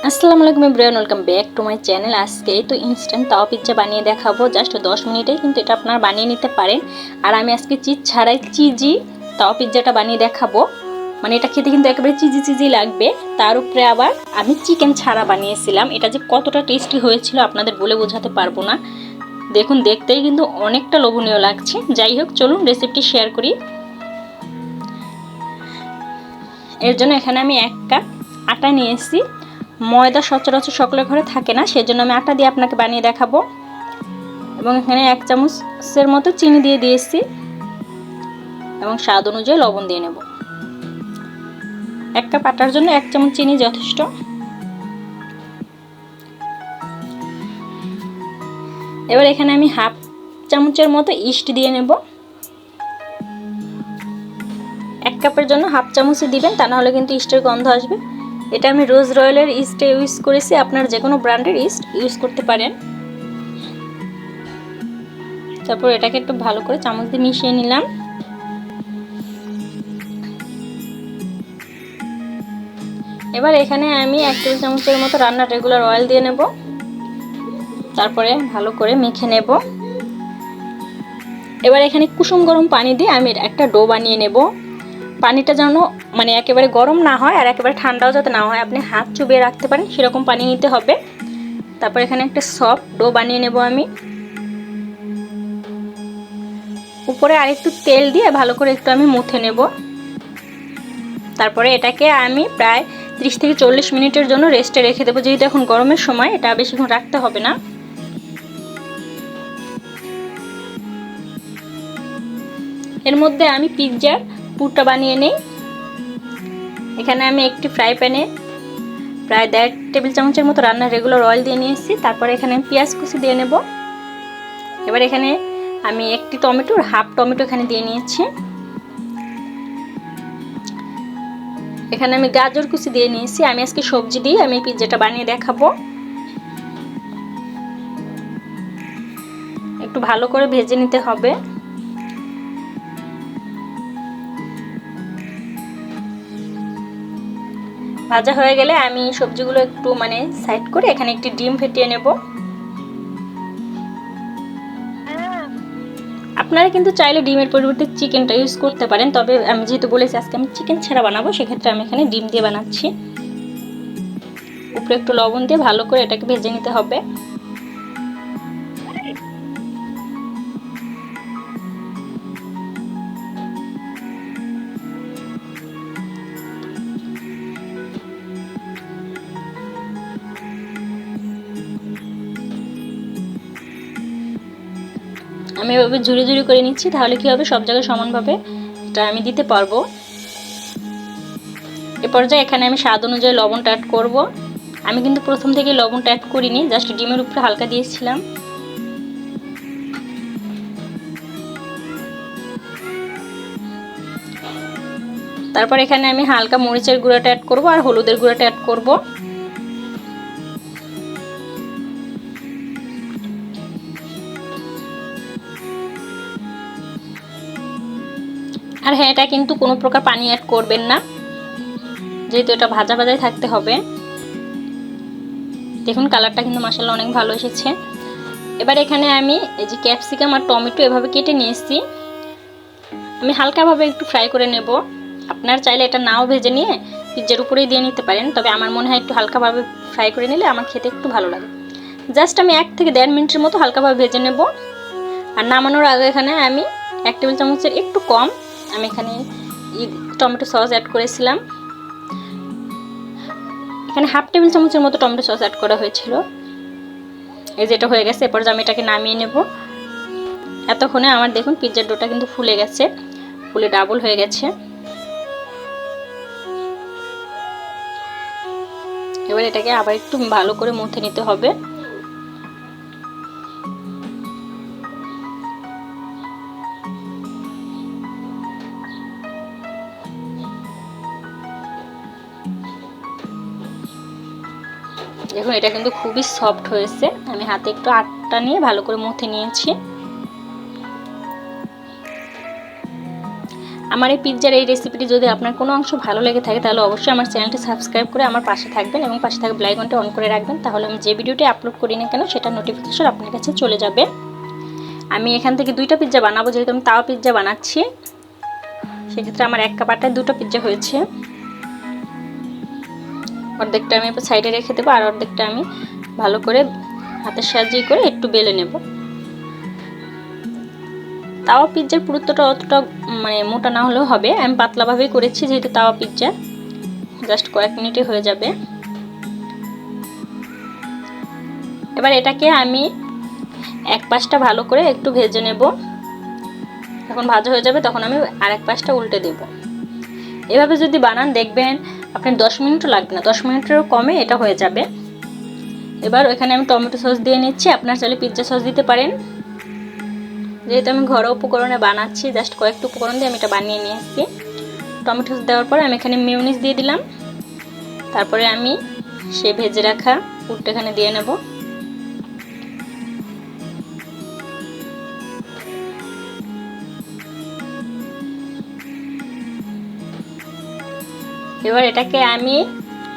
আসসালামু আলাইকুম everyone, welcome back to my channel. আজকে তো ইনস্ট্যান্ট তাওয়া পিৎজা বানিয়ে দেখাবো। জাস্ট 10 মিনিটেই কিন্তু এটা আপনারা বানিয়ে নিতে পারেন। আর আমি আজকে চিজ ছাড়াই চিজি তাওয়া পিৎজাটা বানিয়ে দেখাবো। মানে এটা খেতে কিন্তু একেবারে চিজি লাগবে। তার উপরে আবার আমি চিকেন ছাড়া বানিয়েছিলাম। এটা যে কতটা টেস্টি হয়েছিল আপনাদের বলে বোঝাতে পারবো না। দেখুন, দেখতেই কিন্তু অনেকটা লোভনীয় লাগছে। যাই হোক, চলুন রেসিপিটি শেয়ার করি। এর জন্য এখানে আমি 1 কাপ আটা নিয়েছি। ময়দা সচরাচর সকলের ঘরে থাকে না, সেজন্য আমি আটা দিয়ে আপনাকে বানিয়ে দেখাবো। এবং এখানে 1 চামচের মতো চিনি দিয়ে দিয়েছি এবং স্বাদ অনুযায়ী লবণ দিয়ে নেব। 1 কাপ আটার জন্য 1 চামচ চিনি যথেষ্ট। এবার এখানে আমি হাফ চামচের মতো ইস্ট দিয়ে নেব। 1 কাপের জন্য হাফ চামচই দিবেন, তা না হলে কিন্তু ইস্টের গন্ধ আসবে। এটা আমি রোজ রয়েলের ইস্ট ইউজ করেছি, আপনারা যে কোনো ব্র্যান্ডের ইস্ট ইউজ করতে পারেন। তারপর এটাকে একটু ভালো করে চামচ দিয়ে মিশিয়ে নিলাম। এবার এখানে আমি 1 টেবিল চামচের মতো রান্নার রেগুলার অয়েল দিয়ে নেব। তারপরে ভালো করে মেখে নেব। এবার এখানে কুসুম গরম পানি দিয়ে আমি একটা ডো বানিয়ে নেব। পানিটা যেন মানে একেবারে গরম না হয় আর একেবারে ঠান্ডাও যাতে না হয়, আপনি হাত চুবিয়ে রাখতে পারেন সেরকম পানি নিতে হবে। তারপর এখানে একটা সফট ডো বানিয়ে নেব আমি। উপরে আরেকটু তেল দিয়ে ভালো করে একটু আমি মুথে নেব। তারপরে এটাকে আমি প্রায় 30 থেকে 40 মিনিটের জন্য রেস্টে রেখে দেবো। যেহেতু এখন গরমের সময়, এটা বেশিক্ষণ রাখতে হবে না। এর মধ্যে আমি পিৎজার পুরটা বানিয়ে নেই। এখানে আমি একটি ফ্রাই প্যানে প্রায় 1.5 টেবিল চামচের মতো রান্নার রেগুলার অয়েল দিয়ে নিয়েছি। তারপরে এখানে আমি পেঁয়াজ কুচি দিয়ে নেব। এবার এখানে আমি একটি টমেটোর হাফ টমেটো এখানে দিয়ে নিয়েছি। এখানে আমি গাজর কুচি দিয়ে নিয়েছি। আমি আজকে সবজি দিয়ে আমি পিৎজাটা বানিয়ে দেখাবো। একটু ভালো করে ভেজে নিতে হবে। ভাজা হয়ে গেলে আমি সবজিগুলো একটু সাইড করে এখানে একটি ডিম ফেটিয়ে নেব। আপনারা কিন্তু চাইলে ডিমের পরিবর্তে চিকেনটা ইউজ করতে পারেন, তবে আমি যেহেতু বলেছি আজকে আমি চিকেন ছাড়া বানাবো, সেক্ষেত্রে আমি এখানে ডিম দিয়ে বানাচ্ছি। উপরে একটু লবণ দিয়ে ভালো করে এটাকে ভেজে নিতে হবে। আমি এভাবে ঝুড়ি করে নিচ্ছি, তাহলে কি হবে, সব জায়গায় সমানভাবে এটা আমি দিতে পারবো। এ পর্যায়ে এখানে আমি স্বাদ অনুযায়ী লবণটা অ্যাড করব। আমি কিন্তু প্রথম থেকে লবণটা অ্যাড করিনি, জাস্ট ডিমের উপরে হালকা দিয়েছিলাম। তারপর এখানে আমি হালকা মরিচের গুঁড়াটা অ্যাড করব আর হলুদের গুঁড়াটা অ্যাড করব। আর হ্যাঁ, এটা কিন্তু কোনো প্রকার পানি অ্যাড করবেন না, যেহেতু এটা ভাজাই থাকতে হবে। দেখুন, কালারটা কিন্তু মাশাআল্লাহ অনেক ভালো এসেছে। এবার এখানে আমি এই যে ক্যাপসিকাম আর টমেটো এভাবে কেটে নিয়েছি, আমি হালকাভাবে একটু ফ্রাই করে নেব। আপনার চাইলে এটা নাও ভেজে নিয়ে পিৎজার উপরেই দিয়ে নিতে পারেন, তবে আমার মনে হয় একটু হালকাভাবে ফ্রাই করে নিলে আমার খেতে একটু ভালো লাগে। জাস্ট আমি 1 থেকে 1.5 মিনিটের মতো হালকাভাবে ভেজে নেব। আর নামানোর আগে এখানে আমি 1 টেবিল চামচের একটু কম আমি এখানে টমেটো সস অ্যাড করেছিলাম। এখানে হাফ টেবিল চামচের মতো টমেটো সস অ্যাড করা হয়েছিল। এই যেটা হয়ে গেছে, এরপর আমি এটাকে নামিয়ে নেব। এতক্ষণে আমার দেখুন পিৎজার ডোটা কিন্তু ফুলে গেছে, ফুলে ডাবল হয়ে গেছে। এবার এটাকে আবার একটু ভালো করে মুথে নিতে হবে। দেখুন, এটা কিন্তু খুবই সফট হয়েছে। আমি হাতে একটু আটা নিয়ে ভালো করে মুথে নিয়েছি। আমার এই পিৎজার এই রেসিপিটি যদি আপনার কোনো অংশ ভালো লেগে থাকে তাহলে অবশ্যই আমার চ্যানেলটি সাবস্ক্রাইব করে আমার পাশে থাকবেন এবং পাশে থাকা বেল আইকনটি অন করে রাখবেন, তাহলে আমি যে ভিডিওটি আপলোড করি না কেন সেটা নোটিফিকেশন আপনার কাছে চলে যাবে। আমি এখান থেকে 2টা পিৎজা বানাবো, যেহেতু আমি তাওয়া পিৎজা বানাচ্ছি, সেক্ষেত্রে আমার 1 কাপ আটায় 2টা পিৎজা হয়েছে। অর্ধেকটা আমি সাইডে রেখে দেবো আর অর্ধেকটা আমি ভালো করে হাতের সাহায্যে করে একটু বেলে নেব। তাওয়া পিৎজার পুরুত্বটা অতটা মানে মোটা না হলেও হবে, আমি পাতলাভাবেই করেছি যেহেতু তাওয়া পিৎজা, জাস্ট কয়েক মিনিটে হয়ে যাবে। এবার এটাকে আমি এক পাশটা ভালো করে একটু ভেজে নেব। যখন ভাজা হয়ে যাবে তখন আমি আরেক পাশটা উল্টে দেব। এভাবে যদি বানান দেখবেন আপনার 10 মিনিটও লাগবে না, 10 মিনিটেরও কমে এটা হয়ে যাবে। এবার এখানে আমি টমেটো সস দিয়ে নিচ্ছি, আপনারা চাইলে পিৎজা সস দিতে পারেন। যেহেতু আমি ঘরোয়া উপকরণে বানাচ্ছি, জাস্ট কয়েকটা উপকরণ দিয়ে আমি এটা বানিয়ে নিয়ে এসেছি। টমেটো সস দেওয়ার পরে আমি এখানে মেয়োনিজ দিয়ে দিলাম, তারপরে আমি সে ভেজে রাখা পুরটা এখানে দিয়ে নেব। এবার এটাকে আমি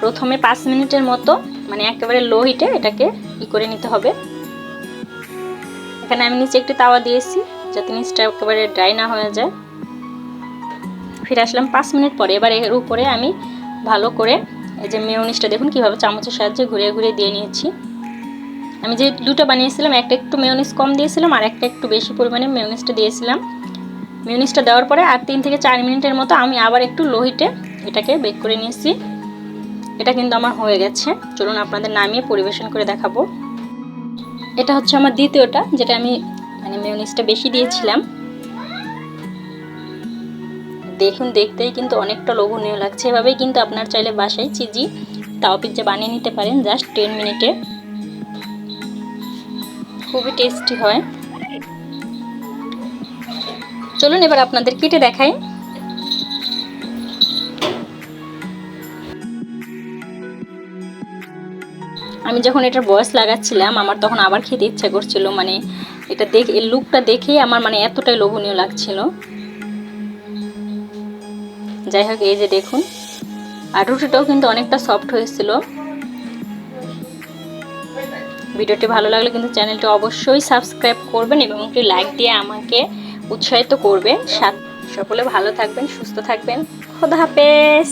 প্রথমে 5 মিনিটের মতো মানে একেবারে লো হিটে এটাকে করে নিতে হবে। এখানে আমি নিচে একটি তাওয়া দিয়েছি যাতে নিচটা একেবারে ড্রাই না হয়ে যায়। ফিরে আসলাম 5 মিনিট পরে। এবার এর উপরে আমি ভালো করে এই যে মেয়োনিজটা দেখুন কিভাবে চামচের সাহায্যে ঘুরিয়ে ঘুরিয়ে দিয়ে নিয়েছি। আমি যে 2টা বানিয়েছিলাম, একটা একটু মেয়োনিজ কম দিয়েছিলাম আর একটা একটু বেশি পরিমাণে মেয়োনিজটা দিয়েছিলাম। মেয়োনিজটা দেওয়ার পরে আর 3 থেকে 4 মিনিটের মতো আমি আবার একটু লো হিটে এটাকে বেক করে নিয়েছি। এটা কিন্তু আমার হয়ে গেছে। চলুন আপনাদের নামিয়ে পরিবেশন করে দেখাবো। এটা হচ্ছে আমার দ্বিতীয়টা, যেটা আমি মানে মেয়োনিজটা বেশি দিয়েছিলাম। দেখুন দেখতেই কিন্তু অনেকটা লোভনীয় লাগছে। এভাবেই কিন্তু আপনার চাইলে বাসায় চিজি তাওয়া পিৎজা বানিয়ে নিতে পারেন জাস্ট 10 মিনিটে। খুবই টেস্টি হয়। চলুন এবার আপনাদের কেটে দেখাই। আমি যখন এটার বয়স লাগাচ্ছিলাম আমার তখন আবার খেতে ইচ্ছা করছিল, মানে এটা দেখে এর লুকটা দেখেই আমার মানে এতটাই লোভনীয় লাগছিল। যাই হোক, এই যে দেখুন, আর রুটিটাও কিন্তু অনেকটা সফট হয়েছিল। ভিডিওটি ভালো লাগলে কিন্তু চ্যানেলটি অবশ্যই সাবস্ক্রাইব করবেন এবং একটি লাইক দিয়ে আমাকে উৎসাহিত করবেন। সকলে ভালো থাকবেন, সুস্থ থাকবেন। খোদা হাফেজ।